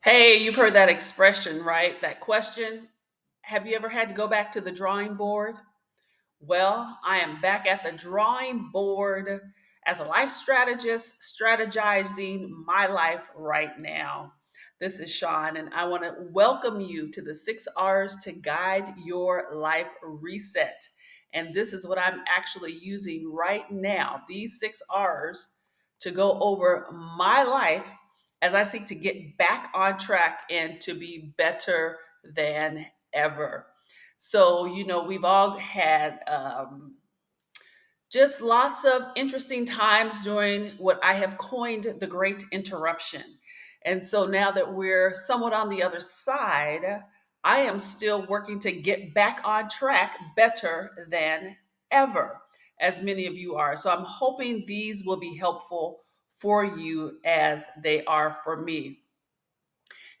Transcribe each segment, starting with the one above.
Hey, you've heard that expression, right? That question. Have you ever had to go back to the drawing board? Well, I am back at the drawing board as a life strategist, strategizing my life right now. This is Shawn, and I want to welcome you to the 6 R's to guide your life reset. And this is what I'm actually using right now, these 6 R's, to go over my life as I seek to get back on track and to be better than ever. So, we've all had just lots of interesting times during what I have coined the Great Interruption. And so now that we're somewhat on the other side, I am still working to get back on track better than ever, as many of you are. So I'm hoping these will be helpful for you as they are for me.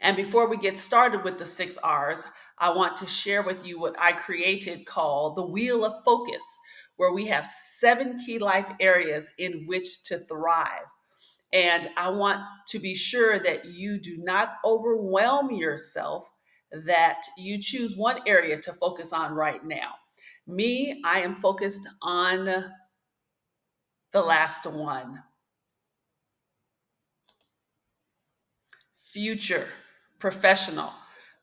And before we get started with the 6 R's, I want to share with you what I created called the Wheel of Focus, where we have 7 key life areas in which to thrive. And I want to be sure that you do not overwhelm yourself, that you choose one area to focus on right now. Me, I am focused on the last one. Future, professional.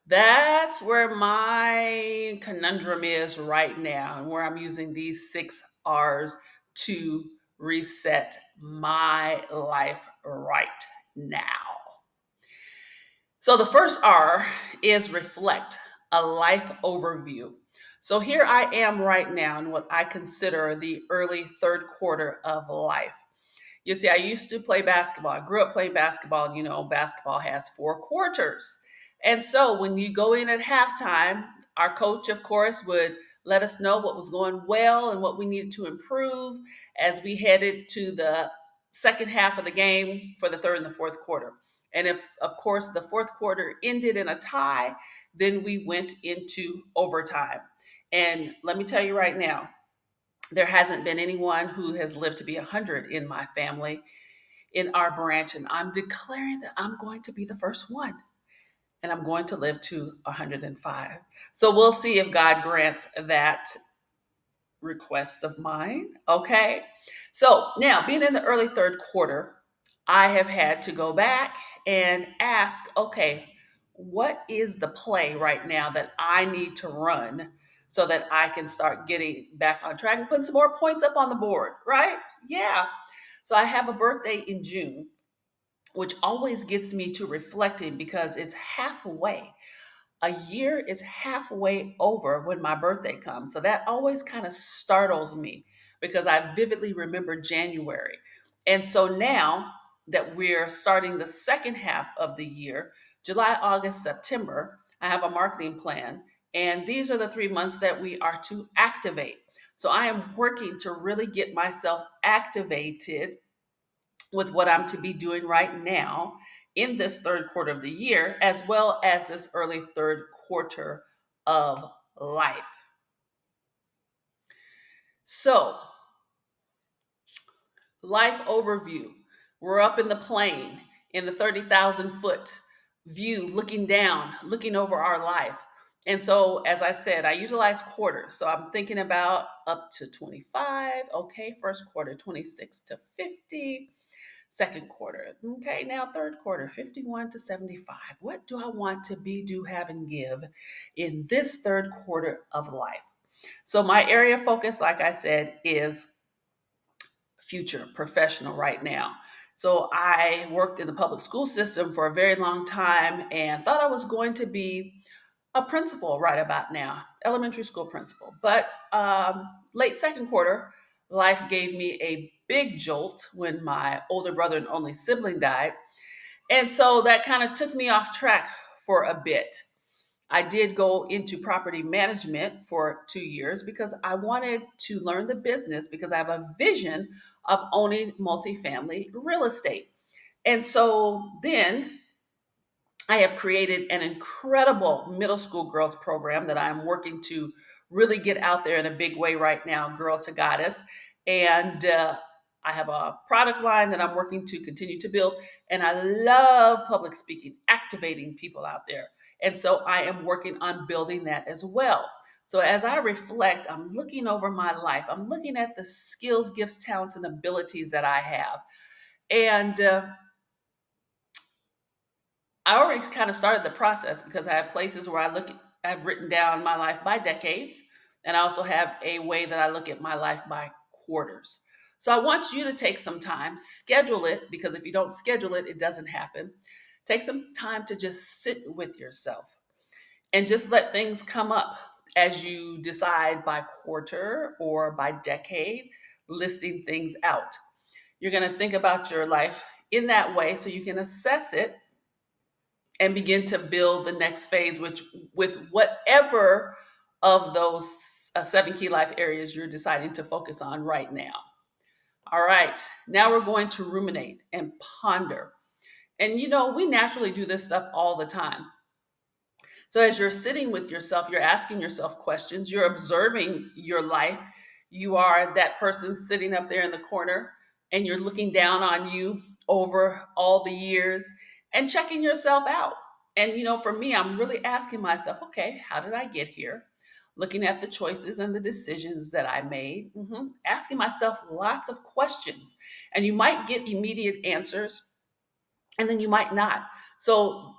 That's where my conundrum is right now, and where I'm using these 6 R's to reset my life right now. So, the first R is reflect, a life overview. So, here I am right now in what I consider the early third quarter of life. You see, I used to play basketball. I grew up playing basketball. And, basketball has 4 quarters. And so when you go in at halftime, our coach, of course, would let us know what was going well and what we needed to improve as we headed to the second half of the game for the third and the fourth quarter. And if, of course, the fourth quarter ended in a tie, then we went into overtime. And let me tell you right now, there hasn't been anyone who has lived to be 100 in my family, in our branch, and I'm declaring that I'm going to be the first one, and I'm going to live to 105. So we'll see if God grants that request of mine. Okay. So now, being in the early third quarter, I have had to go back and ask, okay, what is the play right now that I need to run so that I can start getting back on track and putting some more points up on the board, right? Yeah. So I have a birthday in June, which always gets me to reflecting because it's halfway. A year is halfway over when my birthday comes. So that always kind of startles me because I vividly remember January. And so now that we're starting the second half of the year, July, August, September, I have a marketing plan. And these are the 3 months that we are to activate. So I am working to really get myself activated with what I'm to be doing right now in this third quarter of the year, as well as this early third quarter of life. So, life overview. We're up in the plane in the 30,000 foot view, looking down, looking over our life. And so, as I said, I utilize quarters. So I'm thinking about up to 25. Okay, first quarter, 26 to 50. Second quarter. Okay, now third quarter, 51 to 75. What do I want to be, do, have, and give in this third quarter of life? So, my area of focus, like I said, is future professional right now. So, I worked in the public school system for a very long time and thought I was going to be a principal right about now, elementary school principal. But late second quarter, life gave me a big jolt when my older brother and only sibling died. And so that kind of took me off track for a bit. I did go into property management for 2 years because I wanted to learn the business because I have a vision of owning multifamily real estate. And so then I have created an incredible middle school girls program that I'm working to really get out there in a big way right now, Girl to Goddess. And I have a product line that I'm working to continue to build. And I love public speaking, activating people out there. And so I am working on building that as well. So as I reflect, I'm looking over my life. I'm looking at the skills, gifts, talents, and abilities that I have. And I already kind of started the process because I have places where I've written down my life by decades, and I also have a way that I look at my life by quarters. So I want you to take some time, schedule it, because if you don't schedule it, it doesn't happen. Take some time to just sit with yourself and just let things come up as you decide by quarter or by decade, listing things out. You're going to think about your life in that way so you can assess it and begin to build the next phase, which with whatever of those seven key life areas you're deciding to focus on right now. All right, now we're going to ruminate and ponder. And we naturally do this stuff all the time. So as you're sitting with yourself, you're asking yourself questions, you're observing your life. You are that person sitting up there in the corner and you're looking down on you over all the years and checking yourself out. And for me, I'm really asking myself, okay, how did I get here? Looking at the choices and the decisions that I made, asking myself lots of questions. And you might get immediate answers and then you might not. So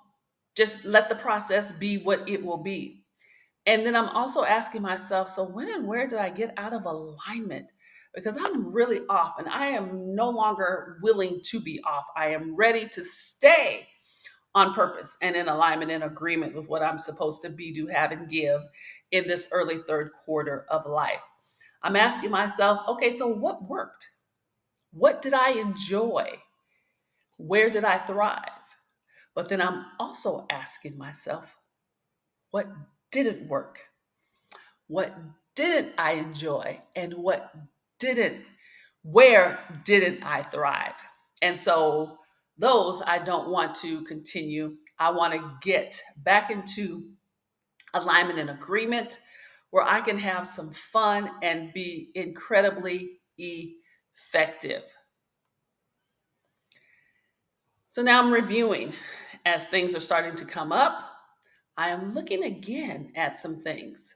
just let the process be what it will be. And then I'm also asking myself, so when and where did I get out of alignment? Because I'm really off and I am no longer willing to be off. I am ready to stay on purpose and in alignment and agreement with what I'm supposed to be, do, have, and give in this early third quarter of life. I'm asking myself, okay, so what worked? What did I enjoy? Where did I thrive? But then I'm also asking myself, what didn't work? What didn't I enjoy? And where didn't I thrive? And so those I don't want to continue. I want to get back into alignment and agreement where I can have some fun and be incredibly effective. So now I'm reviewing as things are starting to come up. I am looking again at some things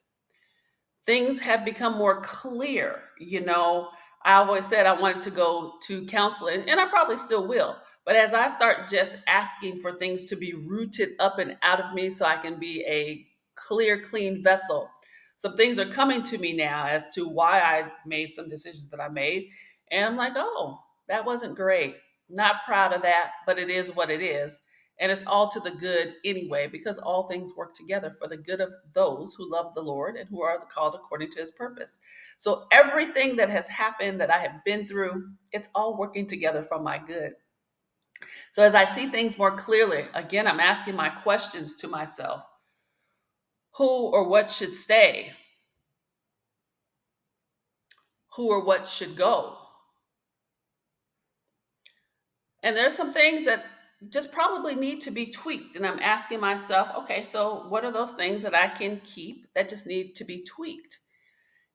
have become more clear. I always said I wanted to go to counseling, and I probably still will. But as I start just asking for things to be rooted up and out of me so I can be a clear, clean vessel, some things are coming to me now as to why I made some decisions that I made. And I'm like, oh, that wasn't great. Not proud of that, but it is what it is. And it's all to the good anyway, because all things work together for the good of those who love the Lord and who are called according to his purpose. So everything that has happened that I have been through, it's all working together for my good. So as I see things more clearly, again, I'm asking my questions to myself. Who or what should stay? Who or what should go? And there's some things that just probably need to be tweaked. And I'm asking myself, okay, so what are those things that I can keep that just need to be tweaked?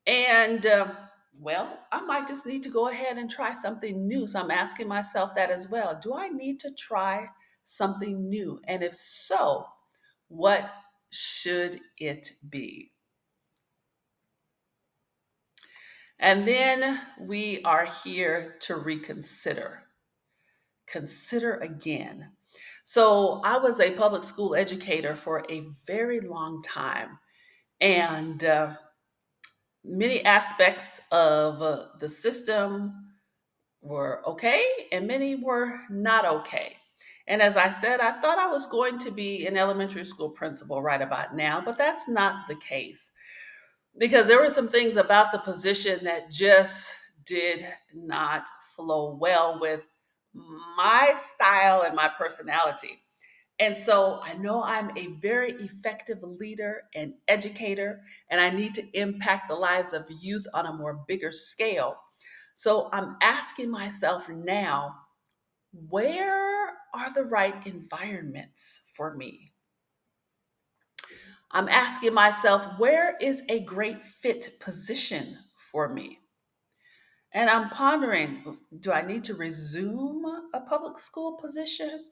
And well, I might just need to go ahead and try something new. So I'm asking myself that as well. Do I need to try something new? And if so, what should it be? And then we are here to reconsider. Consider again. So I was a public school educator for a very long time. And many aspects of the system were okay, and many were not okay. And as I said, I thought I was going to be an elementary school principal right about now, but that's not the case because there were some things about the position that just did not flow well with my style and my personality. And so I know I'm a very effective leader and educator, and I need to impact the lives of youth on a more bigger scale. So I'm asking myself now, where are the right environments for me? I'm asking myself, where is a great fit position for me? And I'm pondering, do I need to resume a public school position?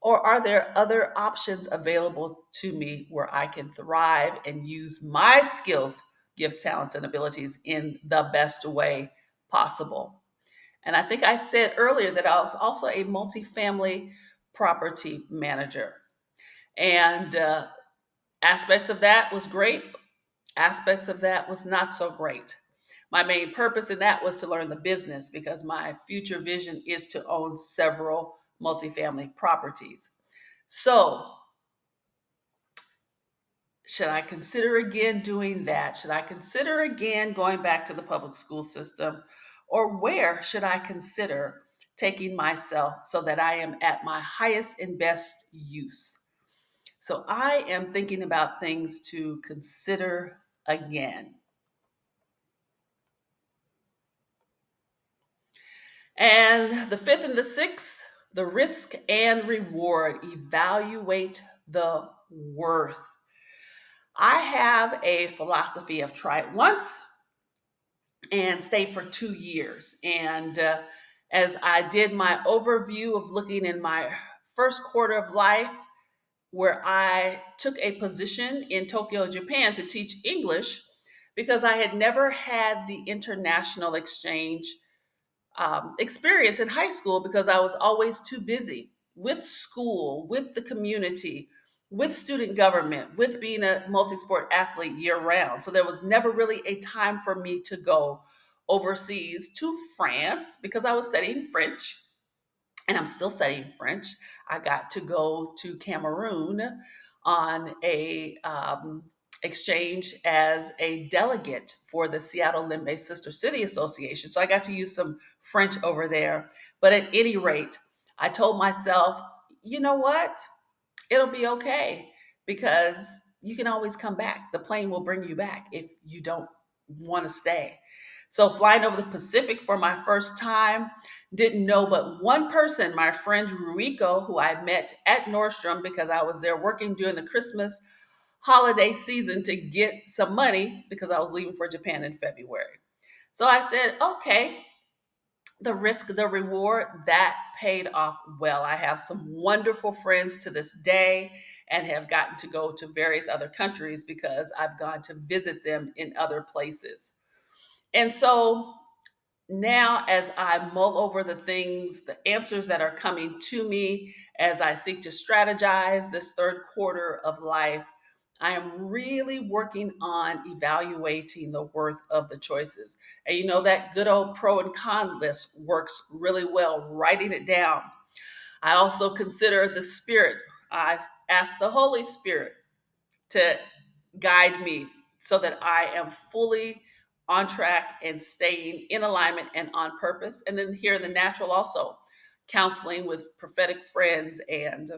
Or are there other options available to me where I can thrive and use my skills, gifts, talents, and abilities in the best way possible? And I think I said earlier that I was also a multifamily property manager. And aspects of that was great, aspects of that was not so great. My main purpose in that was to learn the business because my future vision is to own several multifamily properties. So, should I consider again doing that? Should I consider again going back to the public school system? Or where should I consider taking myself so that I am at my highest and best use? So, I am thinking about things to consider again. And the fifth and the sixth, the risk and reward. Evaluate the worth. I have a philosophy of try it once and stay for 2 years. And as I did my overview of looking in my first quarter of life, where I took a position in Tokyo, Japan to teach English because I had never had the international exchange experience in high school because I was always too busy with school, with the community, with student government, with being a multi sport athlete year round. So there was never really a time for me to go overseas to France because I was studying French and I'm still studying French. I got to go to Cameroon on a exchange as a delegate for the Seattle Limbe Sister City Association. So I got to use some French over there. But at any rate, I told myself, you know what? It'll be okay because you can always come back. The plane will bring you back if you don't want to stay. So, flying over the Pacific for my first time, didn't know but one person, my friend Ruiko, who I met at Nordstrom because I was there working during the Christmas holiday season to get some money because I was leaving for Japan in February. So I said, okay, the risk, the reward, that paid off well. I have some wonderful friends to this day and have gotten to go to various other countries because I've gone to visit them in other places. And so now, as I mull over the things, the answers that are coming to me as I seek to strategize this third quarter of life, I am really working on evaluating the worth of the choices. And you know, that good old pro and con list works really well, writing it down. I also consider the Spirit. I ask the Holy Spirit to guide me so that I am fully on track and staying in alignment and on purpose. And then here in the natural, also counseling with prophetic friends and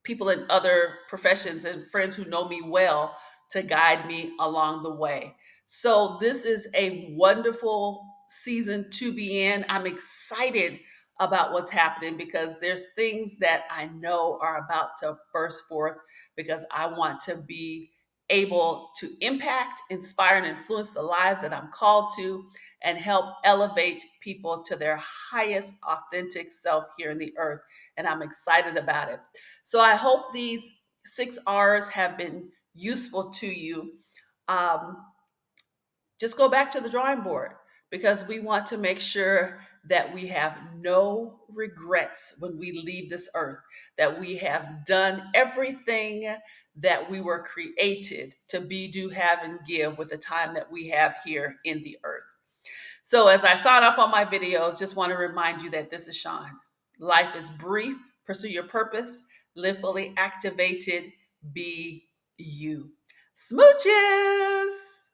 people in other professions and friends who know me well to guide me along the way. So, this is a wonderful season to be in. I'm excited about what's happening because there's things that I know are about to burst forth because I want to be able to impact, inspire, and influence the lives that I'm called to and help elevate people to their highest authentic self here in the earth. And I'm excited about it. So I hope these 6 R's have been useful to you. Um, just go back to the drawing board because we want to make sure that we have no regrets when we leave this earth, that we have done everything that we were created to be, do, have, and give with the time that we have here in the earth. So, as I sign off on my videos, just want to remind you that this is Shawn. Life is brief. Pursue your purpose. Live fully activated. Be you. Smooches.